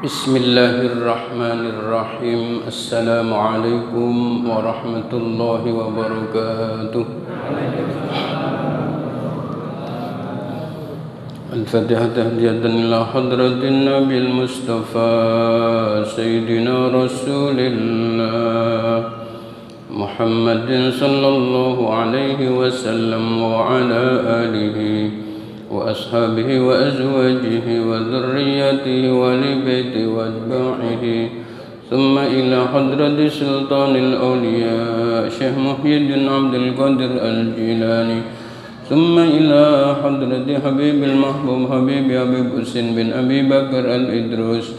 Bismillahirrahmanirrahim. Assalamualaikum warahmatullahi wabarakatuh. Al-Fatihah tahdiyatan ila hadratin Nabil Mustafa Sayyidina Rasulillah Muhammadin sallallahu alaihi wasallam wa ala alihi وأصحابه وأزواجه وذريته ولبيته وأتباعه ثم إلى حضرة سلطان الأولياء شيخ محي الدين عبد القادر الجيلاني ثم إلى حضرة حبيب المحبوب حبيب أبي حسين بن أبي بكر الإدروس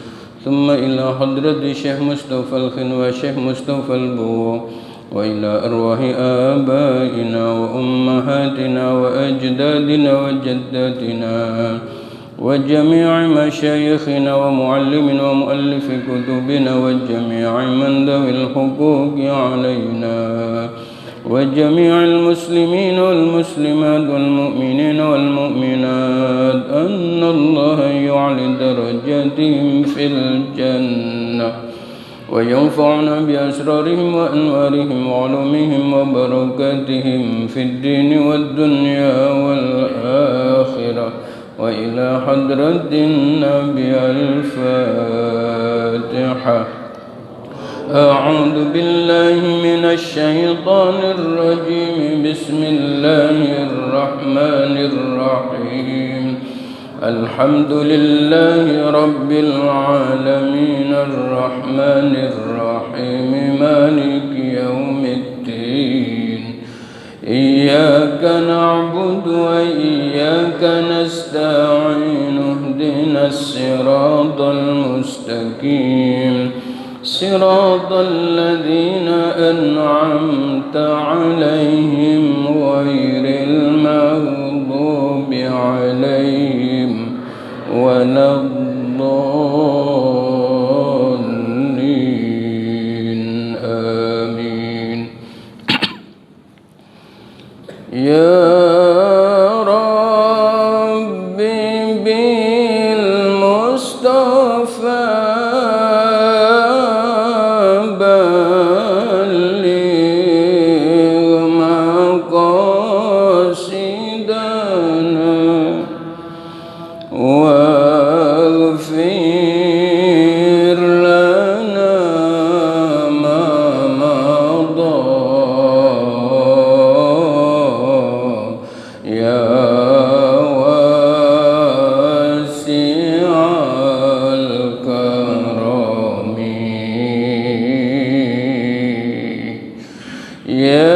ثم إلى حضرة شيخ مصطفى الخنوى شيخ مصطفى البو وإلى أرواح آبائنا وأمهاتنا وأجدادنا وجداتنا وجميع مشايخنا ومعلمنا ومؤلف كتبنا وجميع من ذوي الحقوق علينا وجميع المسلمين والمسلمات والمؤمنين والمؤمنات أن الله يعلي درجاتهم في الجنة وينفعنا بأسرارهم وأنوارهم وعلومهم وبركاتهم في الدين والدنيا والآخرة وإلى حضرة النبي الفاتحة. أعوذ بالله من الشيطان الرجيم. بسم الله الرحمن الرحيم. الحمد لله رب العالمين الرحمن الرحيم مالك يوم الدين إياك نعبد وإياك نستعين اهدنا الصراط المستقيم صراط الذين أنعمت عليهم غير المغضوب عليهم ولا الضالين آمين. يا ربي بالمصطفى بلغ مقاصدنا واغفر لنا ما مضى يا واسع الكرم يا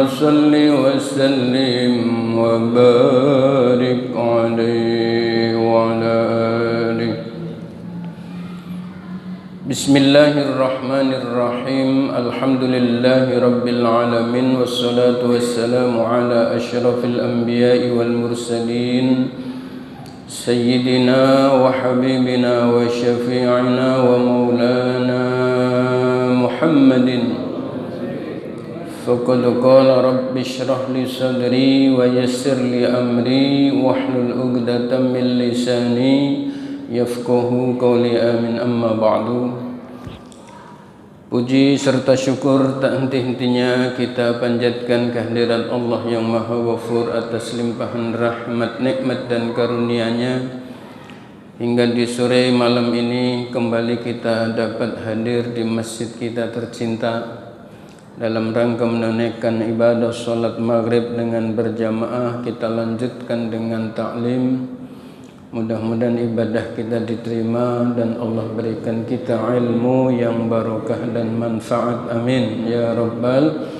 صل وسلم وبارك عليه وعلى آله. بسم الله الرحمن الرحيم. الحمد لله رب العالمين، والصلاة والسلام على أشرف الأنبياء والمرسلين سيدنا وحبيبنا وشفيعنا ومولانا محمد. فقد قال رب اشرح لي صدري ويسر لي أمري واحلل عقدة من لساني yafqahu qawli, amin. Amma ba'du. Puji serta syukur tak henti-hentinya kita panjatkan kehadirat Allah yang Maha Ghafur atas limpahan rahmat, nikmat dan karunia-Nya, hingga di sore malam ini kembali kita dapat hadir di masjid kita tercinta dalam rangka menunaikan ibadah salat maghrib dengan berjamaah. Kita lanjutkan dengan ta'lim. Mudah-mudahan ibadah kita diterima dan Allah berikan kita ilmu yang barakah dan manfaat. Amin ya rabbal.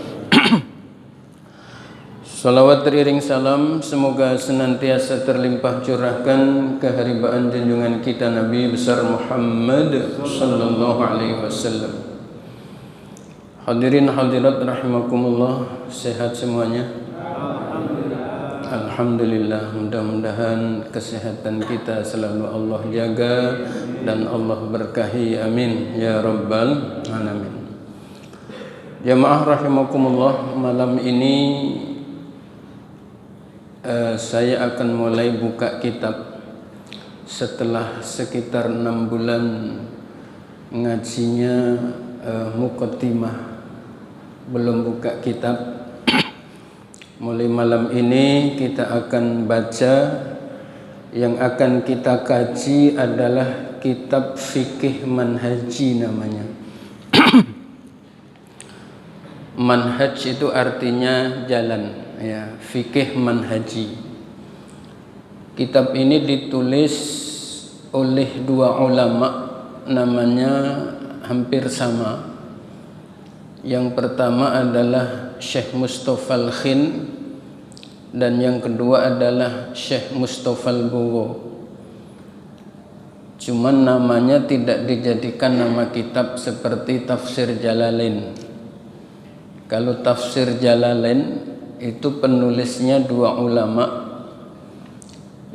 Salawat teriring salam semoga senantiasa terlimpah curahkan keharibaan junjungan kita Nabi besar Muhammad sallallahu alaihi wasallam. Hadirin hadirat rahimakumullah, sehat semuanya? Alhamdulillah, mudah-mudahan kesehatan kita selalu Allah jaga dan Allah berkahi, amin ya rabbal alamin. Jamaah rahimakumullah, malam ini saya akan mulai buka kitab setelah sekitar 6 bulan ngajinya muqaddimah, belum buka kitab. Mulai malam ini kita akan baca, yang akan kita kaji adalah kitab fikih manhaji namanya. Manhaj itu artinya jalan, ya, fikih manhaji. Kitab ini ditulis oleh 2 ulama, namanya hampir sama. Yang pertama adalah Syekh Mustafa Al-Khin dan yang kedua adalah Syekh Mustafa Al-Bugho. Cuman namanya tidak dijadikan nama kitab seperti Tafsir Jalalain. Kalau Tafsir Jalalain itu penulisnya 2 ulama.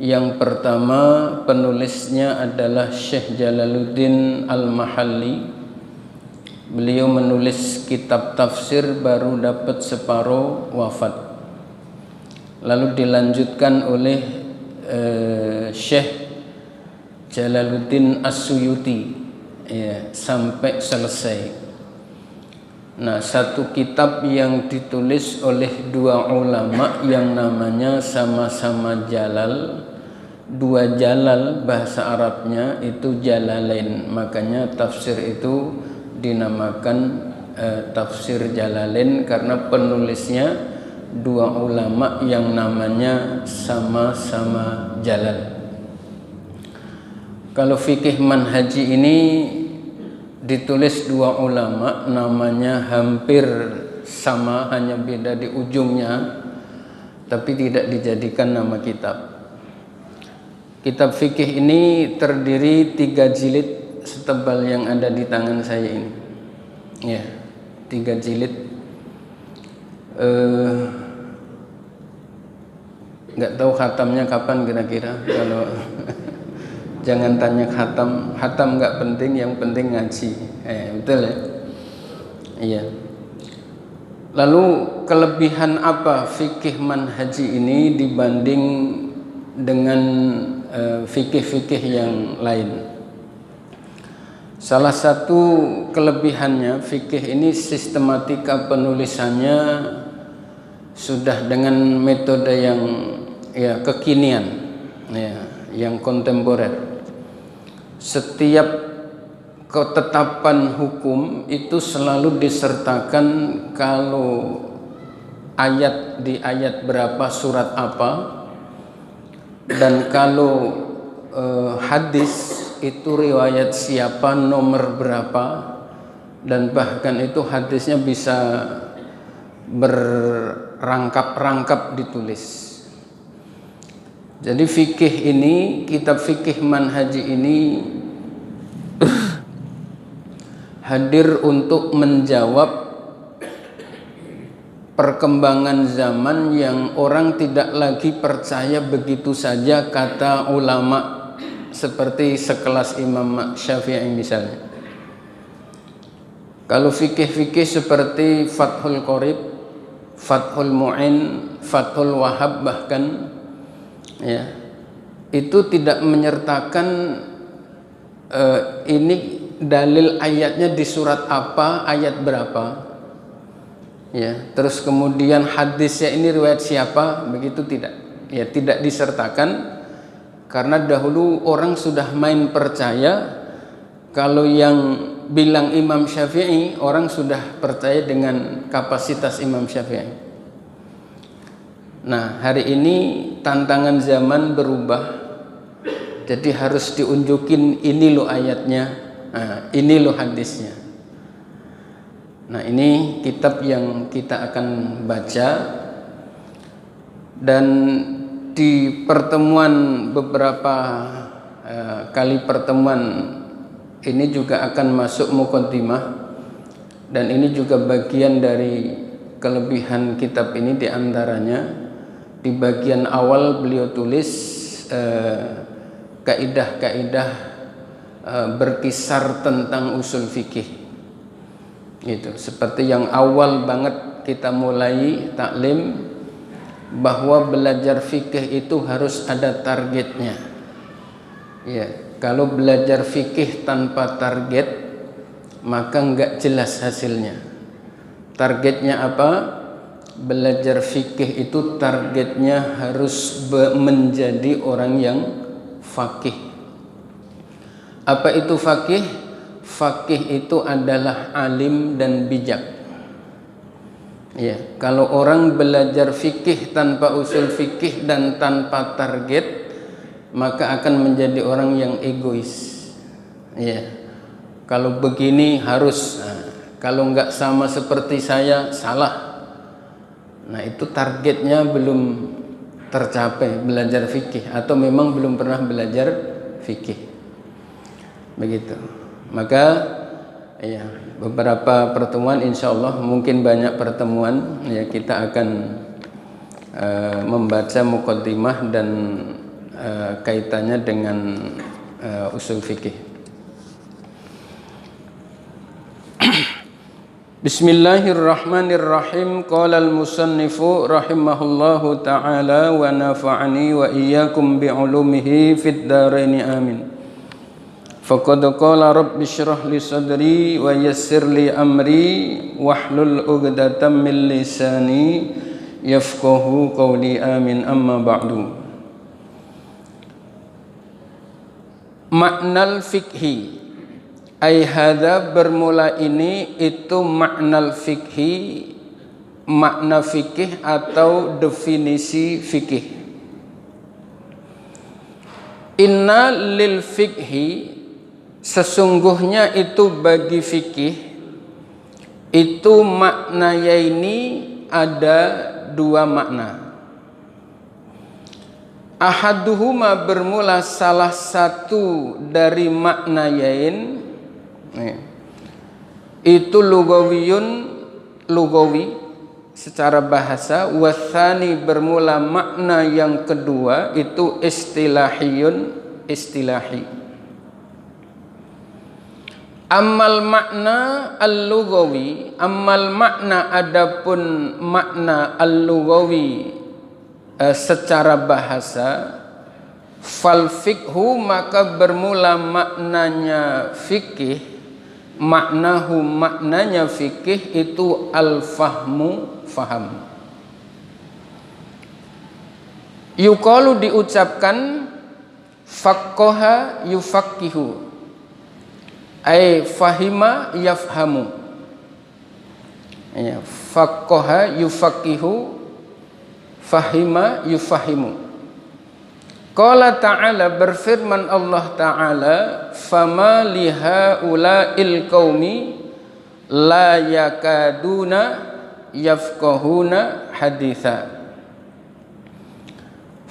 Yang pertama penulisnya adalah Syekh Jalaluddin Al-Mahalli. Beliau menulis kitab tafsir baru dapat separuh wafat. Lalu dilanjutkan oleh Syekh Jalaluddin As-Suyuti, ya, sampai selesai. Nah, satu kitab yang ditulis oleh 2 ulama yang namanya sama-sama Jalal. 2 Jalal bahasa Arabnya itu Jalalain, makanya tafsir itu dinamakan Tafsir Jalalain karena penulisnya 2 ulama yang namanya sama-sama Jalal. Kalau fikih manhaji ini ditulis 2 ulama, namanya hampir sama, hanya beda di ujungnya, tapi tidak dijadikan nama kitab. Kitab fikih ini terdiri 3 jilid setebal yang ada di tangan saya ini, ya, 3 jilid. Nggak tahu khatamnya kapan kira-kira. Kalau jangan tanya khatam nggak penting, yang penting ngaji. Betul ya? Iya. Lalu kelebihan apa fikih manhaji ini dibanding dengan fikih-fikih yang lain? Salah satu kelebihannya, fikih ini sistematika penulisannya sudah dengan metode yang kekinian, yang kontemporer. Setiap ketetapan hukum itu selalu disertakan kalau di ayat berapa, surat apa, dan kalau hadis itu riwayat siapa, nomor berapa, dan bahkan itu hadisnya bisa berrangkap-rangkap ditulis. Jadi fikih ini, kitab fikih manhaji ini hadir untuk menjawab perkembangan zaman yang orang tidak lagi percaya begitu saja kata ulama seperti sekelas Imam Syafi'i misalnya. Kalau fikih-fikih seperti Fathul Qorib, Fathul Mu'in, Fathul Wahhab bahkan ya, itu tidak menyertakan ini dalil ayatnya di surat apa, ayat berapa. Ya, terus kemudian hadisnya ini riwayat siapa, begitu tidak. Ya, tidak disertakan karena dahulu orang sudah main percaya kalau yang bilang Imam Syafi'i, orang sudah percaya dengan kapasitas Imam Syafi'i. Nah, hari ini tantangan zaman berubah. Jadi harus diunjukin ini loh ayatnya, ini loh hadisnya. Nah, ini kitab yang kita akan baca. Dan di pertemuan beberapa kali pertemuan ini juga akan masuk muqaddimah, dan ini juga bagian dari kelebihan kitab ini. Diantaranya di bagian awal beliau tulis kaidah-kaidah berkisar tentang usul fikih. Itu seperti yang awal banget kita mulai taklim, bahwa belajar fikih itu harus ada targetnya. Ya, kalau belajar fikih tanpa target, maka enggak jelas hasilnya. Targetnya apa? Belajar fikih itu targetnya harus menjadi orang yang faqih. Apa itu faqih? Faqih itu adalah alim dan bijak. Ya, kalau orang belajar fikih tanpa usul fikih dan tanpa target, maka akan menjadi orang yang egois. Ya, kalau begini harus, kalau enggak sama seperti saya salah. Nah, itu targetnya belum tercapai belajar fikih, atau memang belum pernah belajar fikih. Begitu. Maka ya, beberapa pertemuan insya Allah, mungkin banyak pertemuan ya, kita akan membaca muqaddimah dan kaitannya dengan usul fikih. Bismillahirrahmanirrahim. Qala al-musannifu rahimahullahu ta'ala wa nafa'ani wa iyyakum bi'ulumihi fid dharaini amin. Faqad qala rabbi shrah li sadri wa yassir li amri wahlul 'uqdatam min lisani yafqahu qawli amin. Amma ba'du. Maknal fikhi, ai hadza, bermula ini, itu maknal fikhi, makna fikih atau definisi fikih. Inna lil fikhi, sesungguhnya itu bagi fikih itu maknanya ini ada dua makna. Ahaduhuma, bermula salah satu dari makna yain itu lugawiyun, lugawi secara bahasa. Wathani, bermula makna yang kedua itu istilahiyun, istilahi. Amal makna al-lugawi, amal makna adapun makna al-lugawi secara bahasa, fal fikhu, maka bermula maknanya fikih, maknahu, maknanya fikih itu al-fahmu, faham. Yuqalu, diucapkan, faqqaha yufaqqihu, ay fahima yafhamu. Ya, faqqaha yufaqqihu, fahima yufahimu. Qala ta'ala, berfirman Allah Ta'ala, fama lihaula'il qaumi la yakaduna yafqahuna haditha.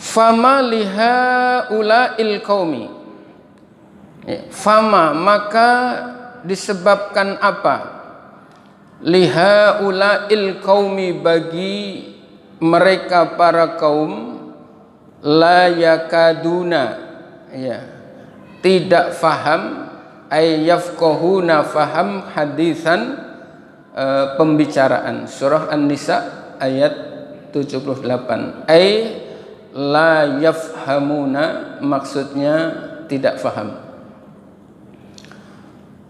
Fama lihaula'il qaumi. Fama, maka disebabkan apa? Lihaula'il qaumi, bagi mereka para kaum, la yakaduna, ya, tidak faham, ay yafqahuna, faham, hadisan, pembicaraan. Surah An-Nisa ayat 78. Ay la yafhamuna, maksudnya tidak faham.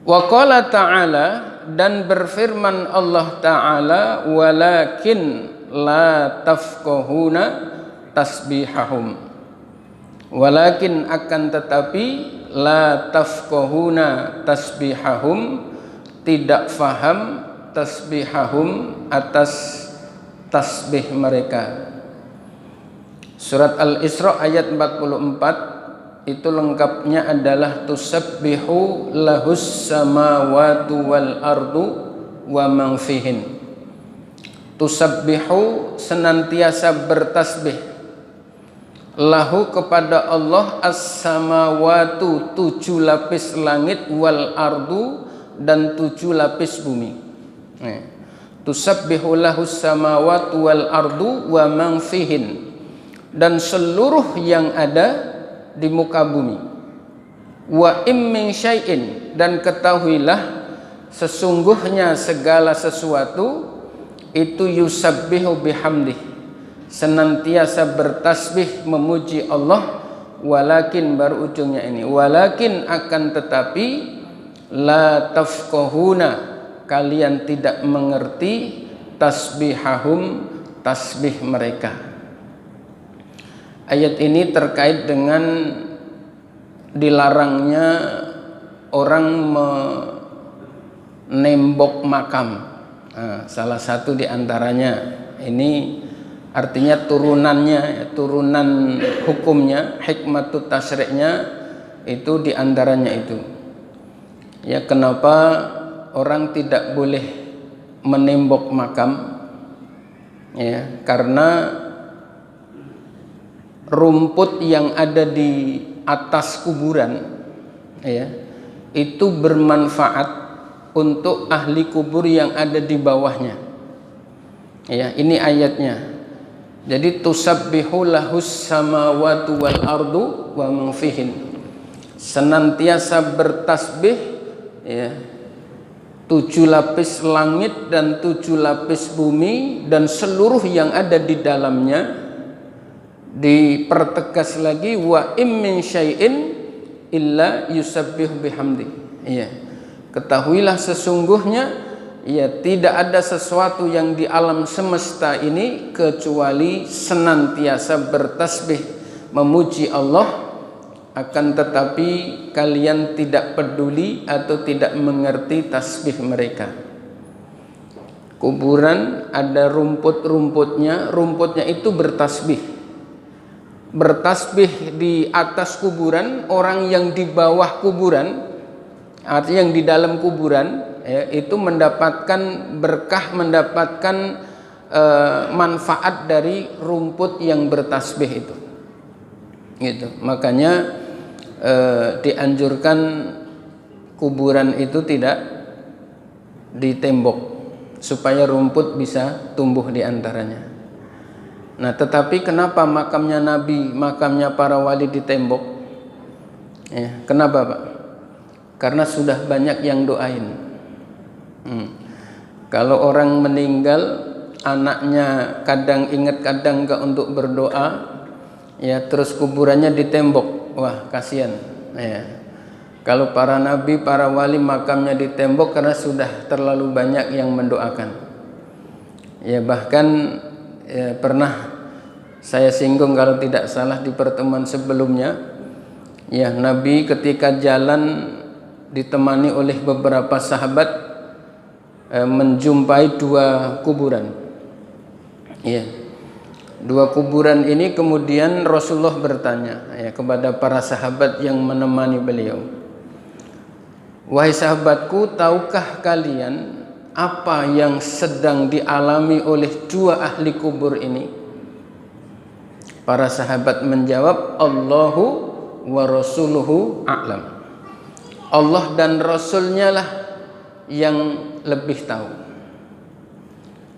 Wa qala ta'ala, dan berfirman Allah Ta'ala, walakin la tafqahuna tasbihahum. Walakin, akan tetapi, la tafqahuna tasbihahum, tidak faham tasbihahum, atas tasbih mereka. Surat Al-Isra ayat 44 itu lengkapnya adalah tusabbihu lahus samawati wal ardu wa man fihin. Tusabbihu, senantiasa bertasbih, lahu, kepada Allah, as-samawatu, 7 lapis langit, wal ardu, dan 7 lapis bumi. Tusabbihu lahus samawati wal ardu wa man fihin, dan seluruh yang ada di muka bumi. Wa im min syai'in, dan ketahuilah sesungguhnya segala sesuatu itu yusabbihu bihamdih, senantiasa bertasbih memuji Allah. Walakin, baru ujungnya ini, walakin, akan tetapi, la tafqahuna, kalian tidak mengerti, tasbihahum, tasbih mereka. Ayat ini terkait dengan dilarangnya orang menembok makam. Salah satu diantaranya ini, artinya turunannya, turunan hukumnya, hikmatut tasyri'nya itu diantaranya itu. Ya, kenapa orang tidak boleh menembok makam? Ya, karena rumput yang ada di atas kuburan, ya, itu bermanfaat untuk ahli kubur yang ada di bawahnya. Ya, ini ayatnya. Jadi tusabbihu lahus samawati wal ardu wa man fihin, senantiasa bertasbih, ya, 7 lapis langit dan 7 lapis bumi dan seluruh yang ada di dalamnya. Dipertegas lagi, wa im min syai'in illa yusabbihu bihamdi. Iya. Ketahuilah sesungguhnya, ya, tidak ada sesuatu yang di alam semesta ini kecuali senantiasa bertasbih memuji Allah, akan tetapi kalian tidak peduli atau tidak mengerti tasbih mereka. Kuburan ada rumput-rumputnya, rumputnya itu bertasbih. Bertasbih di atas kuburan, orang yang di bawah kuburan, artinya yang di dalam kuburan, ya, itu mendapatkan berkah, mendapatkan manfaat dari rumput yang bertasbih itu. Gitu. Makanya dianjurkan kuburan itu tidak ditembok supaya rumput bisa tumbuh di antaranya. Nah, tetapi kenapa makamnya Nabi, makamnya para wali ditembok? Ya, kenapa, Pak? Karena sudah banyak yang doain. Kalau orang meninggal, anaknya kadang ingat kadang enggak untuk berdoa, ya, terus kuburannya ditembok, wah, kasihan. Ya. Kalau para nabi, para wali makamnya ditembok karena sudah terlalu banyak yang mendoakan. Ya, bahkan, ya, pernah saya singgung kalau tidak salah di pertemuan sebelumnya, ya, Nabi ketika jalan ditemani oleh beberapa sahabat menjumpai 2 kuburan. Ya, 2 kuburan ini kemudian Rasulullah bertanya, ya, kepada para sahabat yang menemani beliau, wahai sahabatku, tahukah kalian apa yang sedang dialami oleh dua ahli kubur ini? Para sahabat menjawab, Allahu wa rasuluhu a'lam. Allah dan Rasulnya lah yang lebih tahu.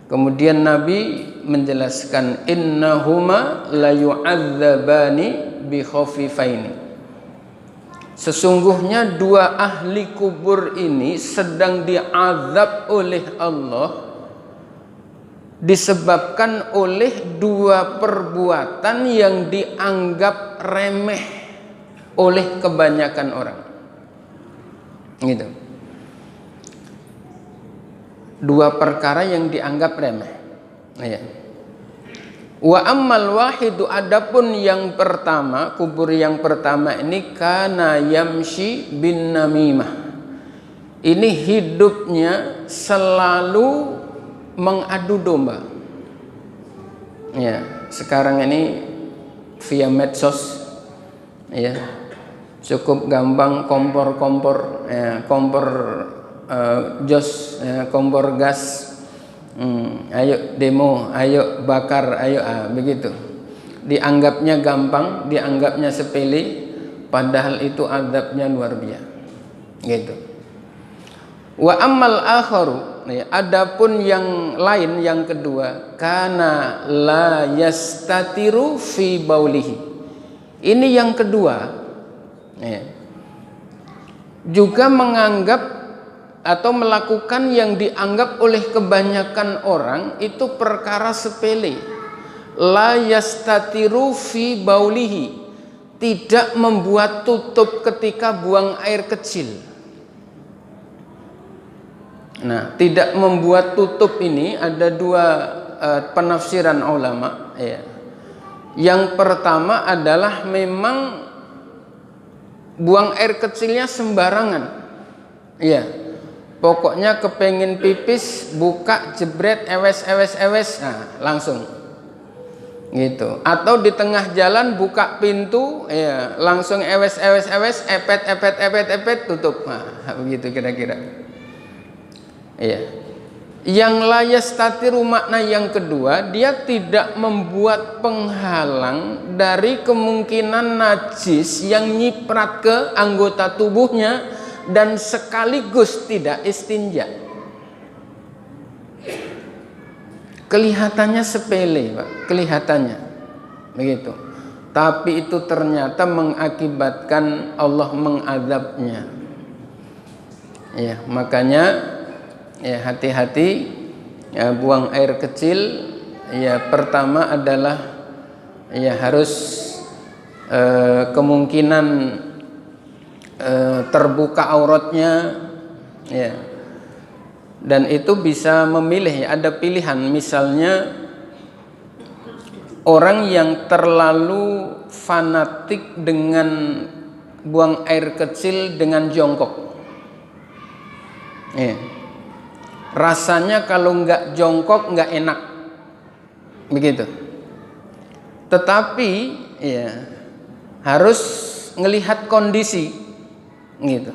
Kemudian Nabi menjelaskan, innahuma la yu'adzabani bi khafifaini. Sesungguhnya dua ahli kubur ini sedang diazab oleh Allah disebabkan oleh dua perbuatan yang dianggap remeh oleh kebanyakan orang. Gitu. Dua perkara yang dianggap remeh. Ya. Wa ammal wahidu, adapun yang pertama, kubur yang pertama ini, kana yamshi bin namimah. Ini hidupnya selalu mengadu domba. Ya, sekarang ini via medsos, ya, cukup gampang kompor-kompor, ya, kompor jos, ya, kompor gas. Ayo demo, ayo bakar, ayo begitu. Dianggapnya gampang, dianggapnya sepele, padahal itu azabnya luar biasa. Gitu. Wa ammal akharu, adapun yang lain, yang kedua, kana la yastatiru fi baulihi. Ini yang kedua, ya, juga menganggap atau melakukan yang dianggap oleh kebanyakan orang itu perkara sepele. La yastatiru fi baulihi, tidak membuat tutup ketika buang air kecil. Nah, tidak membuat tutup ini ada dua penafsiran ulama, ya. Yang pertama adalah memang buang air kecilnya sembarangan, ya. Pokoknya kepengin pipis, buka, jebret, ewes, nah, langsung. Gitu. Atau di tengah jalan buka pintu, ya, langsung ewes, epet, tutup. Nah, begitu kira-kira. Iya. Yang la yastatiru, makna yang kedua, dia tidak membuat penghalang dari kemungkinan najis yang nyiprat ke anggota tubuhnya, dan sekaligus tidak istinja. Kelihatannya sepele, Pak, kelihatannya begitu, tapi itu ternyata mengakibatkan Allah mengazabnya. Ya, makanya ya, hati-hati, ya, buang air kecil. Ya, pertama adalah ya harus kemungkinan terbuka auratnya, ya, dan itu bisa memilih, ya, ada pilihan. Misalnya orang yang terlalu fanatik dengan buang air kecil dengan jongkok, ya, rasanya kalau nggak jongkok nggak enak, begitu. Tetapi ya harus ngelihat kondisi. Gitu.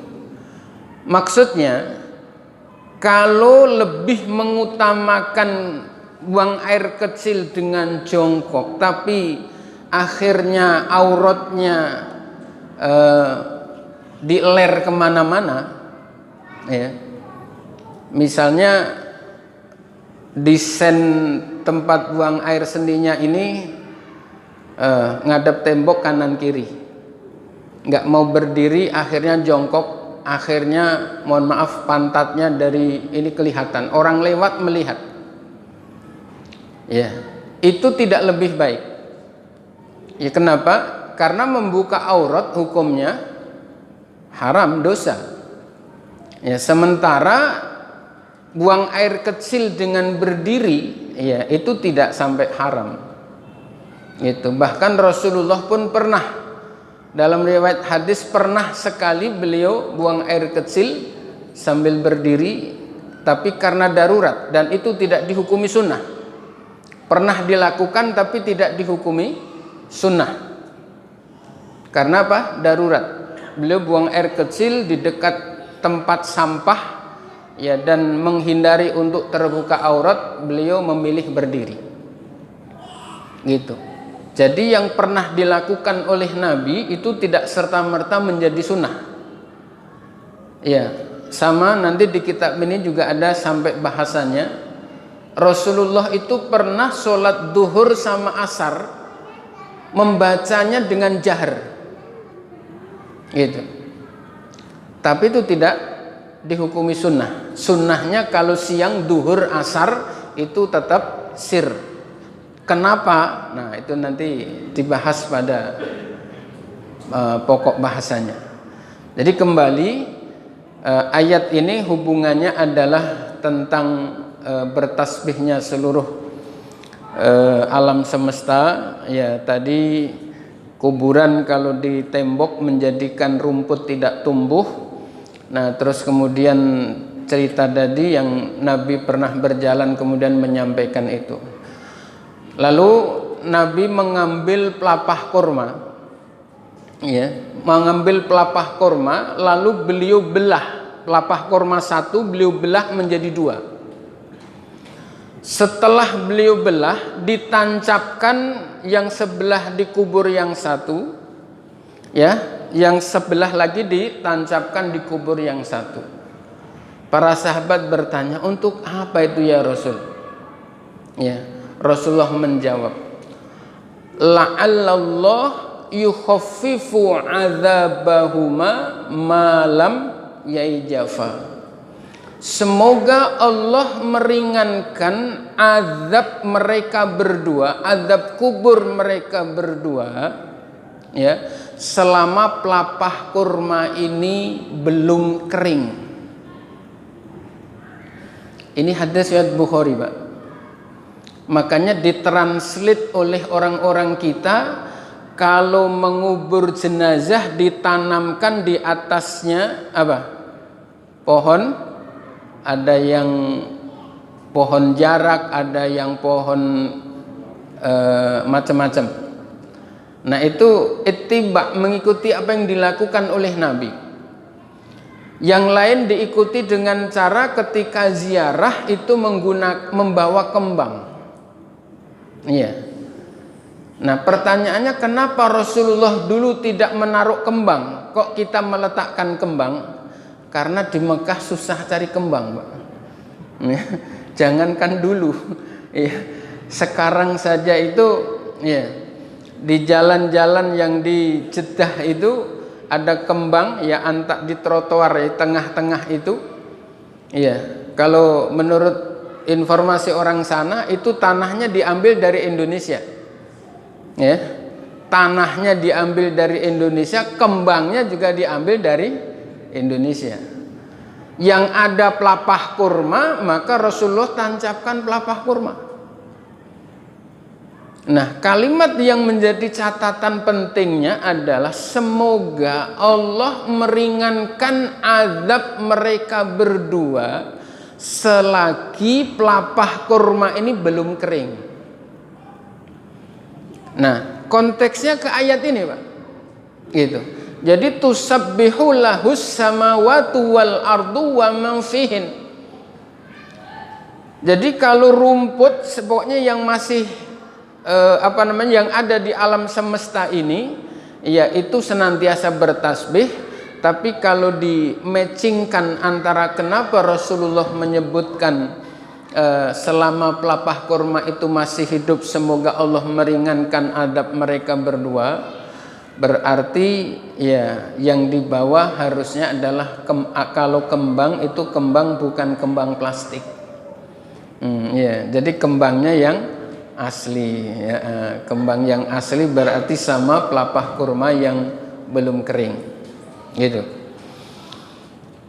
Maksudnya, kalau lebih mengutamakan buang air kecil dengan jongkok, tapi akhirnya auratnya diler kemana-mana, ya. Misalnya desain tempat buang air sendinya ini ngadep tembok kanan kiri. Nggak mau berdiri, akhirnya jongkok, akhirnya mohon maaf pantatnya dari ini kelihatan, orang lewat melihat, ya, itu tidak lebih baik. Ya, kenapa? Karena membuka aurat hukumnya haram, dosa. Ya, sementara buang air kecil dengan berdiri, ya, itu tidak sampai haram. Itu bahkan Rasulullah pun pernah, dalam riwayat hadis, pernah sekali beliau buang air kecil sambil berdiri, tapi karena darurat, dan itu tidak dihukumi sunnah. Pernah dilakukan tapi tidak dihukumi sunnah. Karena apa? Darurat. Beliau buang air kecil di dekat tempat sampah, ya, dan menghindari untuk terbuka aurat, beliau memilih berdiri. Gitu. Jadi yang pernah dilakukan oleh Nabi itu tidak serta-merta menjadi sunnah. Ya, sama nanti di kitab ini juga ada sampai bahasanya Rasulullah itu pernah sholat duhur sama asar membacanya dengan jahar, gitu. Tapi itu tidak dihukumi sunnah. Sunnahnya kalau siang duhur asar itu tetap sir. Kenapa? Nah itu nanti dibahas pada pokok bahasanya. Jadi kembali ayat ini hubungannya adalah tentang bertasbihnya seluruh alam semesta. Ya, tadi kuburan kalau ditembok menjadikan rumput tidak tumbuh. Nah, terus kemudian cerita tadi yang Nabi pernah berjalan kemudian menyampaikan itu. Lalu Nabi mengambil pelapah kurma, ya, mengambil pelapah kurma, lalu beliau belah pelapah kurma satu, beliau belah menjadi dua. Setelah beliau belah, ditancapkan yang sebelah dikubur yang satu, ya, yang sebelah lagi ditancapkan di kubur yang satu. Para sahabat bertanya, untuk apa itu ya Rasul? Ya, Rasulullah menjawab, la'allallah yukhaffifu adzabahuma malam yaijafa. Semoga Allah meringankan azab mereka berdua, azab kubur mereka berdua, ya, selama pelapah kurma ini belum kering. Ini hadis riwayat Bukhari, Pak. Makanya ditranslate oleh orang-orang kita, kalau mengubur jenazah ditanamkan di atasnya apa? Pohon. Ada yang pohon jarak, ada yang pohon macam-macam. Nah itu ittiba, mengikuti apa yang dilakukan oleh Nabi. Yang lain diikuti dengan cara ketika ziarah itu membawa kembang. Iya. Nah pertanyaannya, kenapa Rasulullah dulu tidak menaruh kembang? Kok kita meletakkan kembang? Karena di Mekah susah cari kembang, Pak. Ya, jangankan dulu, ya, sekarang saja itu, ya, di jalan-jalan yang di Jeddah itu ada kembang, ya, antak di trotoar di tengah-tengah itu, ya. Kalau menurut informasi orang sana itu tanahnya diambil dari Indonesia, ya, tanahnya diambil dari Indonesia, kembangnya juga diambil dari Indonesia. Yang ada pelapah kurma, maka Rasulullah tancapkan pelapah kurma. Nah, kalimat yang menjadi catatan pentingnya adalah semoga Allah meringankan azab mereka berdua selagi pelapah kurma ini belum kering. Nah, konteksnya ke ayat ini, Pak. Gitu. Jadi tusabbihu lahus samawati wal ardu wa man fihin. Jadi kalau rumput pokoknya yang masih yang ada di alam semesta ini, ya itu senantiasa bertasbih. Tapi kalau di-matchingkan antara kenapa Rasulullah menyebutkan selama pelapah kurma itu masih hidup semoga Allah meringankan adab mereka berdua, berarti ya yang di bawah harusnya adalah kalau kembang itu kembang bukan kembang plastik. Ya, jadi kembangnya yang asli, ya, kembang yang asli berarti sama pelapah kurma yang belum kering, gitu.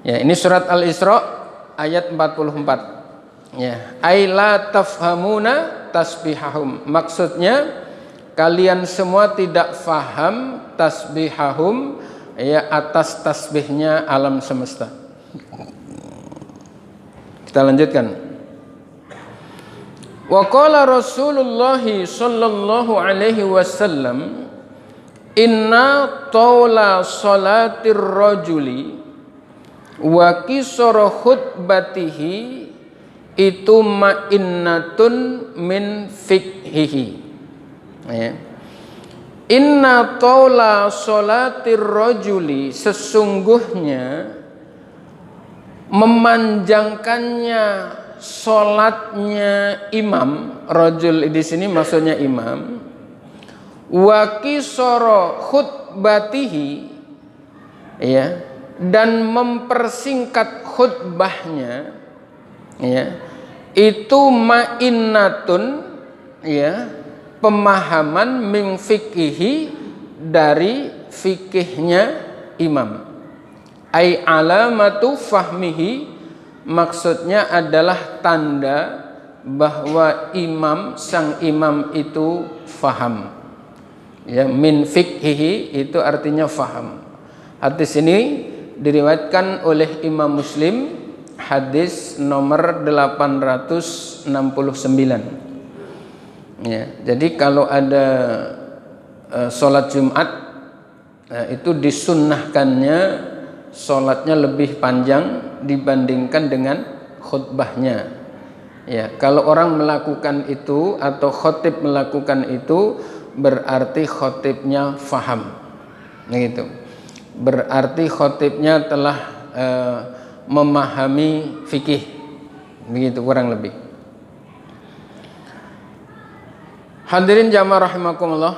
Ya, ini surat Al-Isra ayat 44. Ya, ai la tafhamuna tasbihahum. Maksudnya kalian semua tidak faham tasbihahum, ya, atas tasbihnya alam semesta. Kita lanjutkan. Wa qala Rasulullah sallallahu alaihi wasallam, inna tawla salatir rajuli Wa qisara khutbatihi itu ma'innatun min fikhihi. Ya. Inna taula sholatir rajuli, sesungguhnya memanjangkannya sholatnya imam, rajul di sini maksudnya imam, wa qisara khutbatihi, ya, dan mempersingkat khutbahnya, ya, itu ma'innatun, ya, pemahaman min fikhihi, dari fikihnya imam. Ai alamatu fahmihi, maksudnya adalah tanda bahwa sang imam itu faham. Ya, min fikhihi itu artinya faham. Hadis ini diriwayatkan oleh Imam Muslim, hadis nomor 869. Ya, jadi kalau ada sholat Jumat, itu disunnahkannya sholatnya lebih panjang dibandingkan dengan khutbahnya. Ya, kalau orang melakukan itu atau khotib melakukan itu, berarti khotibnya faham. Gitu. Berarti khotibnya telah memahami fikih. Begitu kurang lebih. Hadirin jamaah rahimakumullah,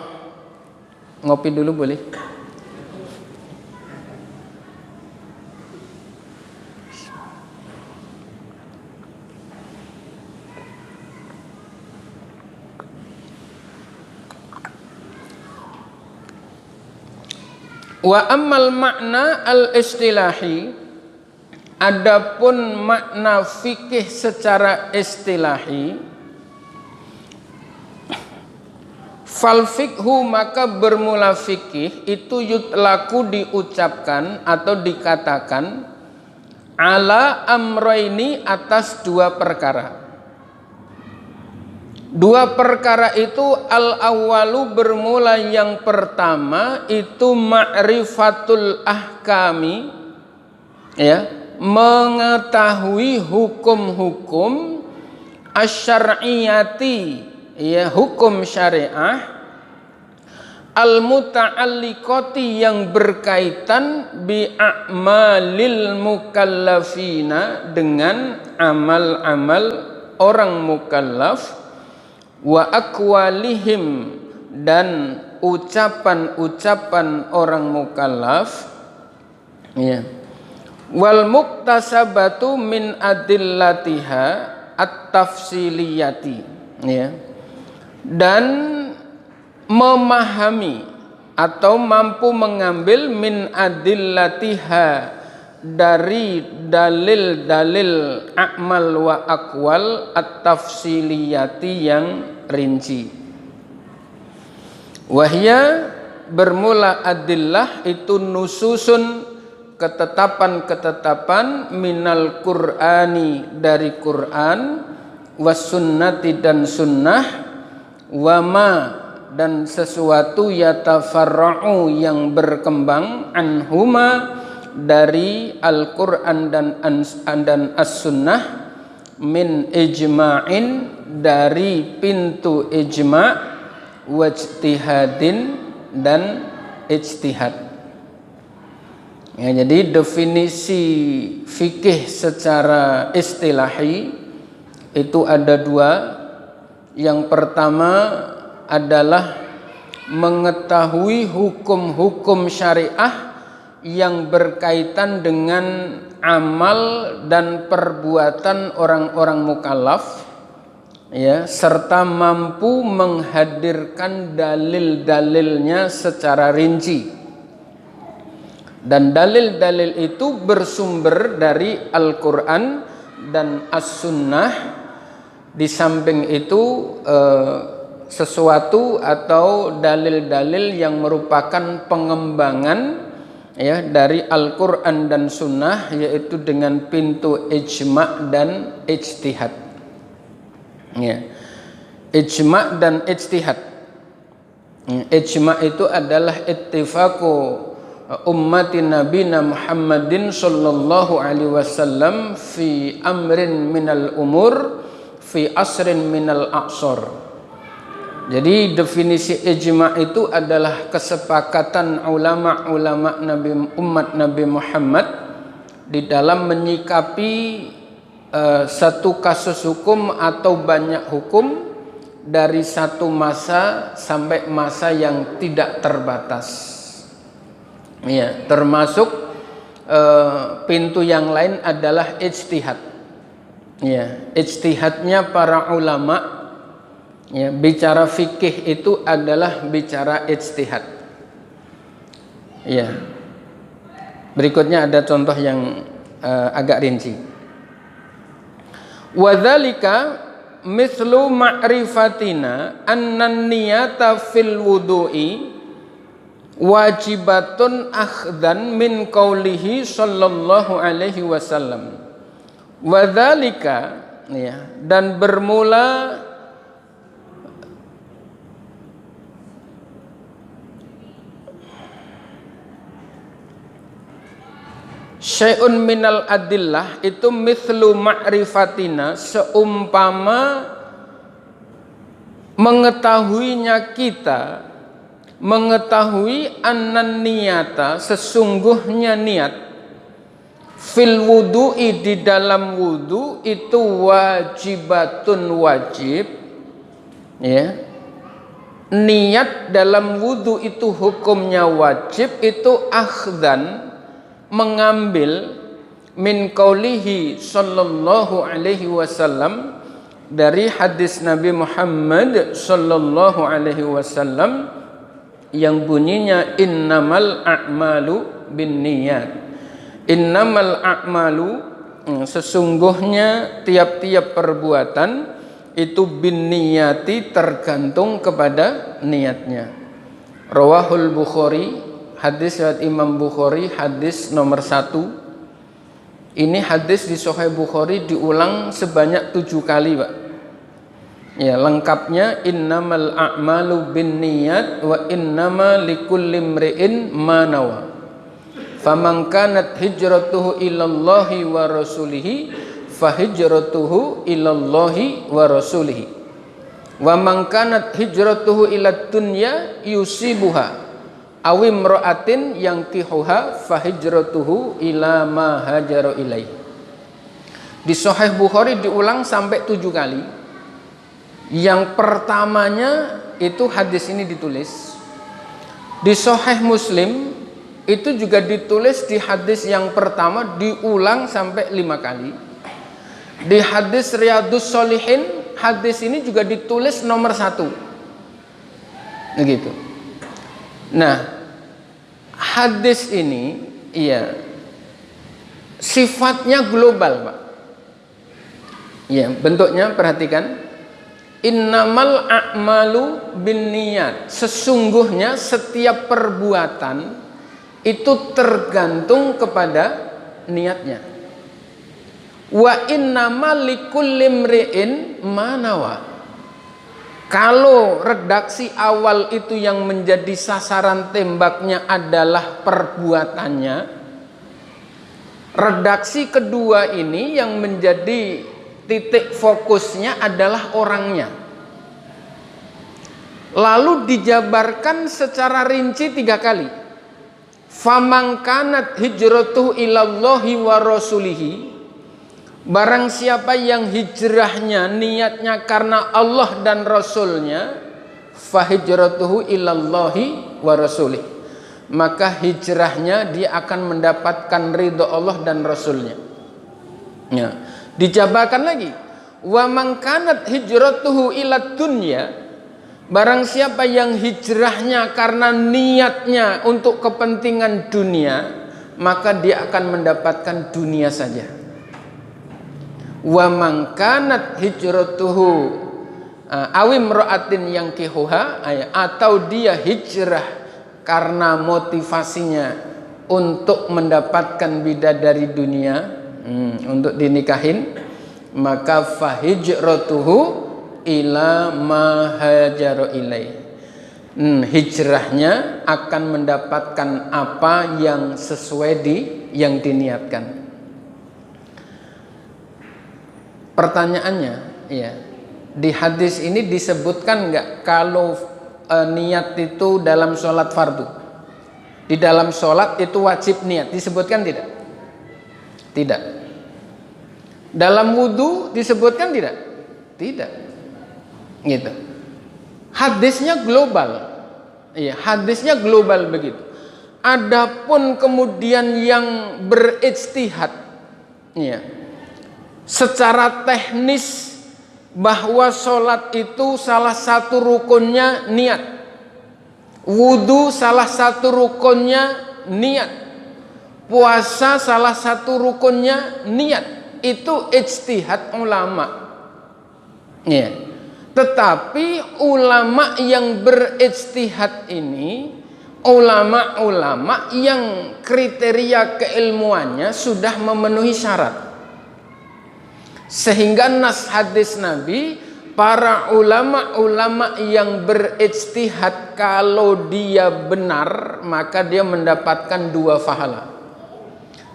ngopi dulu boleh? Wa ammal makna al-istilahi, adapun makna fikih secara istilahi, fal fikhu, maka bermula fikih itu yutlaku, diucapkan atau dikatakan, ala amroini, atas dua perkara. Dua perkara itu, al-awwalu, bermula yang pertama itu ma'rifatul ahkami, ya, mengetahui hukum-hukum asyariyati, ya, hukum syariah, al-muta'alliqati, yang berkaitan bi a'malil mukallafina, dengan amal-amal orang mukallaf, wa aqwalihim, dan ucapan-ucapan orang mukallaf, ya, wal muktasabatu min adillatiha at-tafsiliyati, ya, dan memahami atau mampu mengambil min adillatiha, dari dalil-dalil a'mal wa aqwal at-tafsiliyati, yang rinci. Wahya, bermula adillah itu nususun, ketetapan-ketetapan, minal qur'ani, dari Quran, was sunnati, dan sunnah, wama, dan sesuatu, yatafarra'u, yang berkembang, anhuma, dari Al-Quran dan As-Sunnah, min ijma'in, dari pintu ijma', wajtihadin, dan ijtihad. Ya, jadi definisi fikih secara istilahi itu ada dua. Yang pertama adalah mengetahui hukum-hukum syariah yang berkaitan dengan amal dan perbuatan orang-orang mukallaf, ya, serta mampu menghadirkan dalil-dalilnya secara rinci. Dan dalil-dalil itu bersumber dari Al-Quran dan As-Sunnah. Di samping itu sesuatu atau dalil-dalil yang merupakan pengembangan, ya, dari Al-Quran dan Sunnah, yaitu dengan pintu ijma' dan ijtihad. Ya. Ijma' dan ijtihad. Ijma' itu adalah ittifaqu ummati nabina Muhammadin sallallahu alaihi wasallam fi amrin minal umur fi asrin minal aqsar. Jadi definisi ijma' itu adalah kesepakatan ulama-ulama umat Nabi Muhammad di dalam menyikapi satu kasus hukum atau banyak hukum dari satu masa sampai masa yang tidak terbatas. Ya, termasuk pintu yang lain adalah ijtihad. Ya, ijtihadnya para ulama. Ya, bicara fikih itu adalah bicara ijtihad. Ya. Berikutnya ada contoh yang agak rinci. Wadzalika mislu ma'rifatina annan niyata fil wudu'i wajibatun akhdan min qaulihi sallallahu alaihi wasallam. Wadzalika, ya, dan bermula syai'un minal adillah itu mithlu ma'rifatina, seumpama mengetahuinya kita, mengetahui annan niyata, sesungguhnya niat, fil wudu'i, di dalam wudu itu wajibatun, wajib, ya. Niat dalam wudu itu hukumnya wajib, itu akhdan, mengambil, min qaulihi sallallahu alaihi wasallam, dari hadis Nabi Muhammad sallallahu alaihi wasallam yang bunyinya innamal a'malu binniyat. Innamal a'malu, sesungguhnya tiap-tiap perbuatan itu binniyati, tergantung kepada niatnya. Rawahul Bukhari, hadis riwayat Imam Bukhari, hadis nomor 1. Ini hadis di Sahih Bukhari diulang sebanyak 7 kali, Pak. Ya, lengkapnya innamal a'malu binniyat wa innama likulli imri'in ma nawa. Faman kanat hijratuhu ilallahi wa rasulihi fahijratuhu ilallahi wa rasulihi. Wa man kanat hijratuhu ilad dunya yusibuha awim ro'atin yang kihuha fahijratuhu ila ma hajara ilaih. Di Sahih Bukhari diulang sampai 7 kali. Yang pertamanya itu hadis ini ditulis. Di Sahih Muslim itu juga ditulis, di hadis yang pertama diulang sampai 5 kali. Di hadis Riyadhus Shalihin, hadis ini juga ditulis nomor 1. Begitu. Nah, hadis ini, iya, sifatnya global, Pak. Ya, bentuknya perhatikan. Innamal a'malu binniyat. Sesungguhnya setiap perbuatan itu tergantung kepada niatnya. Wa innamal likulli imri'in ma nawa. Kalau redaksi awal itu yang menjadi sasaran tembaknya adalah perbuatannya, redaksi kedua ini yang menjadi titik fokusnya adalah orangnya. Lalu dijabarkan secara rinci 3 kali. Faman kanat hijratuhu ilallahi wa rasulihi. Barang siapa yang hijrahnya, niatnya karena Allah dan Rasulnya, fahijratuhu ilallahi wa rasulih, maka hijrahnya dia akan mendapatkan ridho Allah dan Rasulnya. Ya. Dijabarkan lagi, wa man kanat hijratuhu ilad dunya. Barang siapa yang hijrahnya karena niatnya untuk kepentingan dunia, maka dia akan mendapatkan dunia saja. Wa man kanat hijratuhu awim ra'atin yang kihuha, atau dia hijrah karena motivasinya untuk mendapatkan bidadari dunia, untuk dinikahin, maka fahijratuhu ila ma hajara ilaih. hijrahnya akan mendapatkan apa yang sesuai yang diniatkan. Pertanyaannya, ya, di hadis ini disebutkan nggak kalau niat itu dalam sholat fardu? Di dalam sholat itu wajib niat, disebutkan tidak? Tidak. Dalam wudhu disebutkan tidak? Tidak. Gitu. Hadisnya global. Iya, hadisnya global begitu. Adapun kemudian yang berijtihad, ya, secara teknis bahwa sholat itu salah satu rukunnya niat, wudhu salah satu rukunnya niat, puasa salah satu rukunnya niat, itu ijtihad ulama. Ya. Tetapi ulama yang berijtihad ini ulama-ulama yang kriteria keilmuannya sudah memenuhi syarat, sehingga nas hadis Nabi, para ulama-ulama yang berijtihad kalau dia benar maka dia mendapatkan 2 pahala.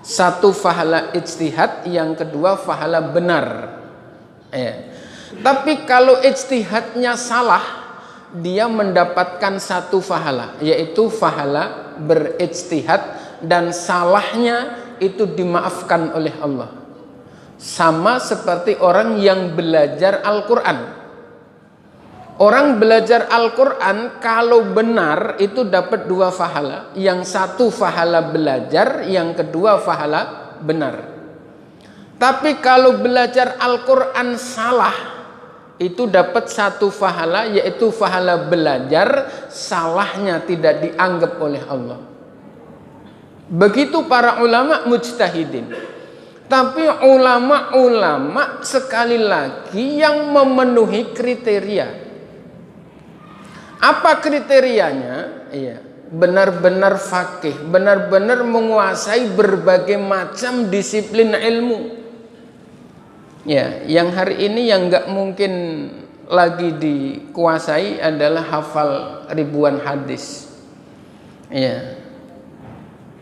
1 pahala ijtihad, yang kedua pahala benar. Ya. Tapi kalau ijtihadnya salah, dia mendapatkan 1 pahala, yaitu pahala berijtihad, dan salahnya itu dimaafkan oleh Allah. Sama seperti orang yang belajar Al-Quran. Orang belajar Al-Quran kalau benar itu dapat 2 pahala. Yang 1 pahala belajar, yang kedua pahala benar. Tapi kalau belajar Al-Quran salah, itu dapat 1 pahala, yaitu pahala belajar, salahnya tidak dianggap oleh Allah. Begitu para ulama mujtahidin. Tapi ulama-ulama sekali lagi yang memenuhi kriteria. Apa kriterianya? Iya, benar-benar faqih, benar-benar menguasai berbagai macam disiplin ilmu. Ya, yang hari ini yang nggak mungkin lagi dikuasai adalah hafal ribuan hadis. Ya,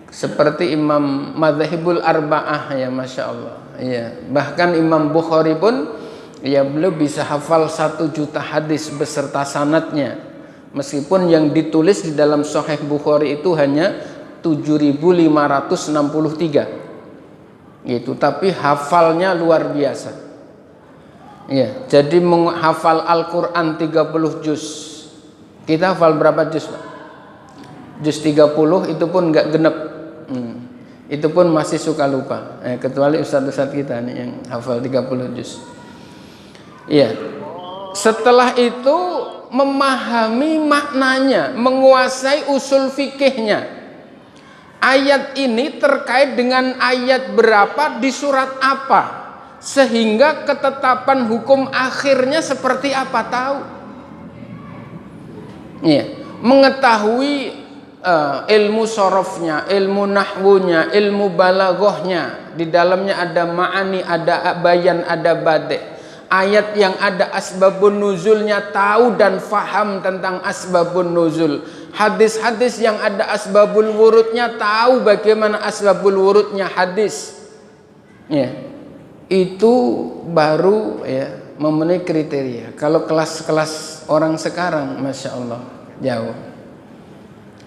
seperti Imam Madzhabul Arba'ah, ya, masya Allah. Ya, bahkan Imam Bukhari pun, ya, beliau bisa hafal 1 juta hadis beserta sanadnya, meskipun yang ditulis di dalam Sahih Bukhari itu hanya 7.563. Gitu, tapi hafalnya luar biasa. Ya, jadi menghafal Al-Quran 30 juz. Kita hafal berapa juz, Pak? Juz 30 itu pun nggak genep. Itu pun masih suka lupa. Kecuali ustadz-ustadz kita nih yang hafal 30 juz. Iya. Setelah itu memahami maknanya, menguasai usul fikihnya. Ayat ini terkait dengan ayat berapa di surat apa, sehingga ketetapan hukum akhirnya seperti apa tahu. Ya, mengetahui ilmu sorofnya, ilmu nahwunya, ilmu balaghahnya. Di dalamnya ada ma'ani, ada bayan, ada bade. Ayat yang ada asbabun nuzulnya tahu dan faham tentang asbabun nuzul. Hadis-hadis yang ada asbabul wurudnya tahu bagaimana asbabul wurudnya hadis. Ya, itu baru, ya, memenuhi kriteria. Kalau kelas-kelas orang sekarang, masya Allah, jauh.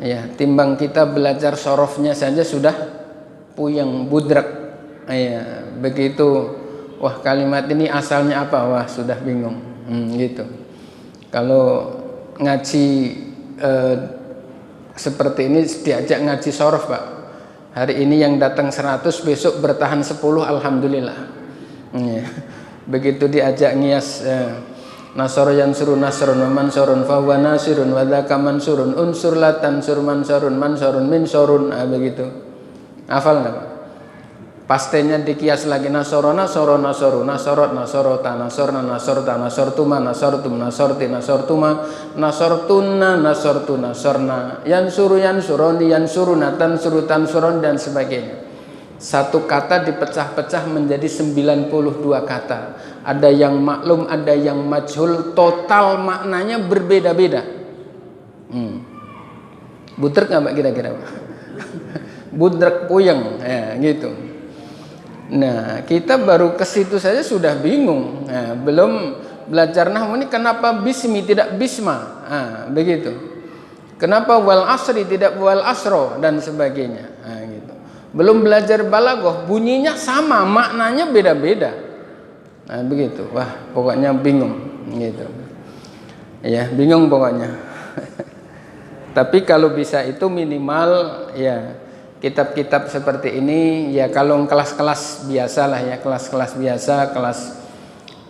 Ya, timbang kita belajar sorofnya saja sudah puyeng budrak. Ya, begitu. Wah, kalimat ini asalnya apa? Wah, sudah bingung. Gitu. Kalau ngaji seperti ini diajak ngaji sorof, Pak. Hari ini yang datang 100, besok bertahan 10, alhamdulillah. Ya. Begitu diajak ngias nasara yansuru nasrun wa mansurun fa huwa nasirun wa dzaka mansurun unsur la tansur mansurun mansurun min surun, begitu. Hafal enggak, Pak? Pastinya dikias lagi nasoro nasoro nasoru nasorot nasorota nasorna nasorta nasortuma nasortum nasorti nasortuma nasortuna nasortu nasorna yansuru yansuroni yansuruna tansuru tansuron dan sebagainya. Satu kata dipecah-pecah menjadi 92 kata. Ada yang maklum, ada yang majhul, total maknanya berbeda-beda. Budrek nggak Pak kira-kira? Budrek puyeng, ya, gitu. Nah, kita baru ke situ saja sudah bingung. Nah, belum belajar nahwu ini kenapa bismi tidak bisma? Nah, begitu. Kenapa wal asri tidak wal asro dan sebagainya? Nah, gitu. Belum belajar balaghah, bunyinya sama, maknanya beda-beda. Nah, begitu. Wah, pokoknya bingung, gitu. Ya, bingung pokoknya. Tapi kalau bisa itu minimal ya kitab-kitab seperti ini ya, kalau kelas-kelas biasa lah ya, kelas-kelas biasa, kelas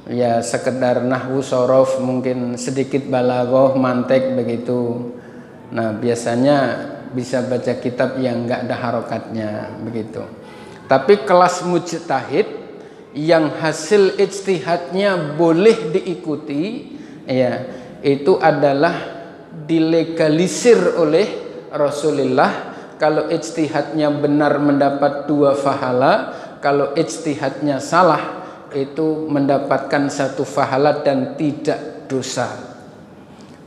ya sekedar nahwu sorof, mungkin sedikit balaghah, mantek begitu. Nah, biasanya bisa baca kitab yang enggak ada harokatnya begitu. Tapi kelas mujtahid yang hasil ijtihadnya boleh diikuti ya, itu adalah dilegalisir oleh Rasulullah. Kalau ijtihadnya benar mendapat 2 pahala, kalau ijtihadnya salah itu mendapatkan 1 pahala dan tidak dosa.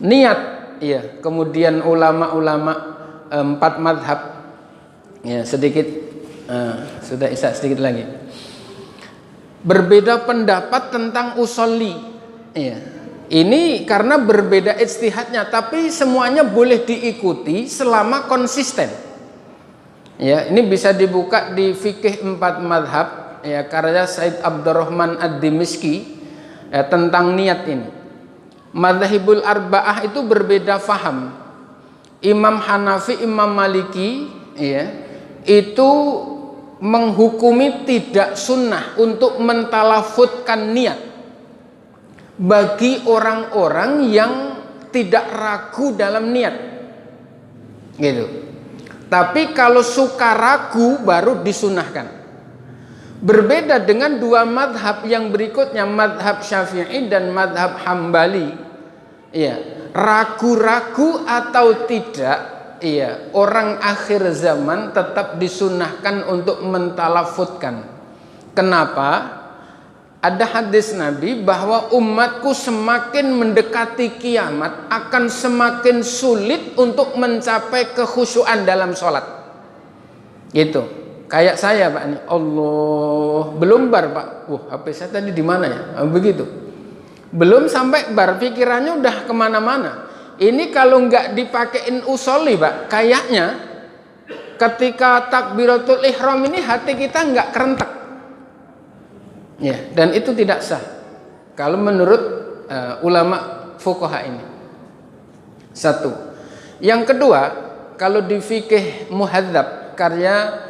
Niat ya, kemudian ulama-ulama 4 madhab ya, sedikit sudah Isa sedikit lagi berbeda pendapat tentang usolli ya. Ini karena berbeda ijtihadnya, tapi semuanya boleh diikuti selama konsisten. Ya, ini bisa dibuka di fikih 4 madhab ya, karya Said Abdurrahman Ad-Dimishqi ya, tentang niat ini. Madzhabul arba'ah itu berbeda faham. Imam Hanafi, Imam Maliki ya, itu menghukumi tidak sunnah untuk mentalafutkan niat bagi orang-orang yang tidak ragu dalam niat, gitu. Tapi kalau suka ragu baru disunahkan. Berbeda dengan 2 madhab yang berikutnya, madhab Syafi'i dan madhab Hambali. Ya, ragu-ragu atau tidak, ya, orang akhir zaman tetap disunahkan untuk mentalafutkan. Kenapa? Ada hadis Nabi bahwa umatku semakin mendekati kiamat akan semakin sulit untuk mencapai kekhusyuan dalam sholat. Gitu. Kayak saya Pak ini, Allah belum bar Pak. HP saya tadi di mana ya? Begitu. Belum sampai bar, pikirannya udah kemana-mana. Ini kalau nggak dipakein usolli Pak, kayaknya ketika takbiratul ihram ini hati kita nggak kerentek. Ya, dan itu tidak sah kalau menurut ulama fuqaha ini. 1. Yang kedua, kalau di fikih muhadzab karya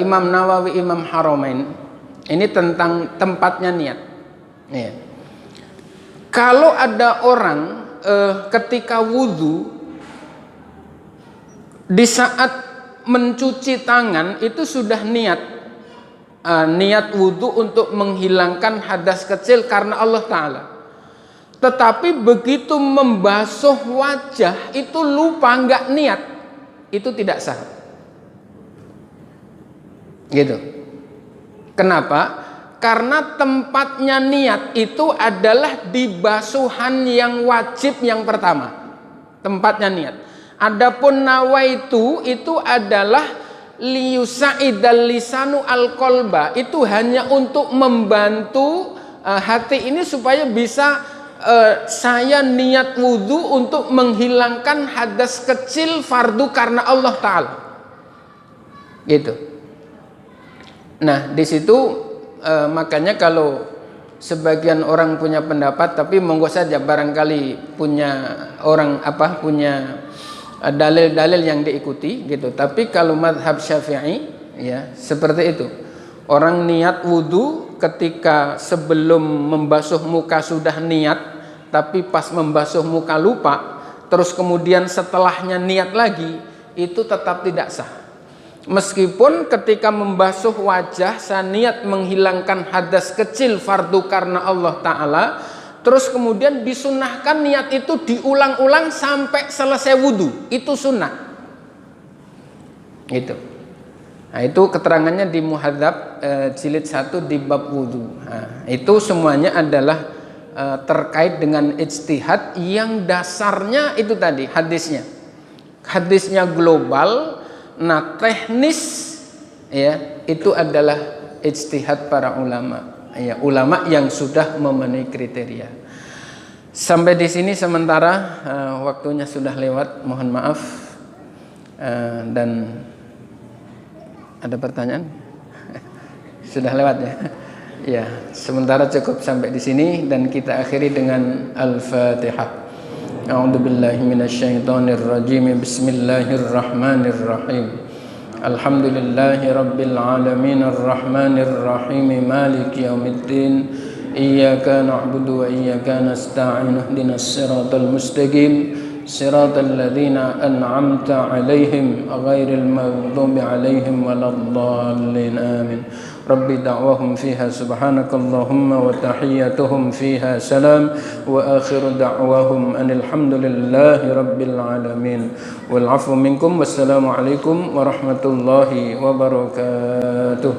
Imam Nawawi, Imam Haramain, ini tentang tempatnya niat. Ya. Kalau ada orang ketika wudhu, di saat mencuci tangan itu sudah niat wudhu untuk menghilangkan hadas kecil karena Allah Ta'ala. Tetapi begitu membasuh wajah itu lupa, nggak niat, itu tidak sah. Gitu. Kenapa? Karena tempatnya niat itu adalah di basuhan yang wajib yang pertama. Tempatnya niat. Adapun nawaitu itu adalah liyusa'idal lisanu al-qalba, itu hanya untuk membantu hati ini supaya bisa saya niat wudhu untuk menghilangkan hadas kecil fardu karena Allah Ta'ala. Gitu. Nah, di situ makanya kalau sebagian orang punya pendapat, tapi monggo saja barangkali punya orang punya dalil-dalil yang diikuti gitu. Tapi kalau madhab Syafi'i ya seperti itu. Orang niat wudhu ketika sebelum membasuh muka sudah niat, tapi pas membasuh muka lupa, terus kemudian setelahnya niat lagi, itu tetap tidak sah. Meskipun ketika membasuh wajah saya niat menghilangkan hadas kecil fardu karena Allah Ta'ala, terus kemudian disunnahkan niat itu diulang-ulang sampai selesai wudhu, itu sunnah. Itu. Nah, itu keterangannya di Muhadzab jilid 1 di bab wudhu. Nah, itu semuanya adalah terkait dengan ijtihad yang dasarnya itu tadi hadisnya global. Nah, teknis ya itu adalah ijtihad para ulama, ya, ulama yang sudah memenuhi kriteria. Sampai di sini sementara, waktunya sudah lewat, mohon maaf. Dan ada pertanyaan? Sudah lewat ya. Ya, sementara cukup sampai di sini dan kita akhiri dengan Al-Fatihah. A'udzubillahi minasyaitonir rajim. Bismillahirrahmanirrahim. Alhamdulillahi rabbil alamin arrahmanir rahim maliki yaumiddin. Iyyaka na'budu wa iyyaka nasta'in. Ihdinas siratal mustaqim. Siratal ladzina an'amta 'alaihim ghairil maghdubi 'alaihim waladdallin. Amin. Rabbi da'wahum fiha subhanakallahumma wa tahiyyatuhum fiha salam wa akhiru da'wahum anil hamdulillahi rabbil alamin. Wal 'afwu minkum wassalamu alaikum warahmatullahi wabarakatuh.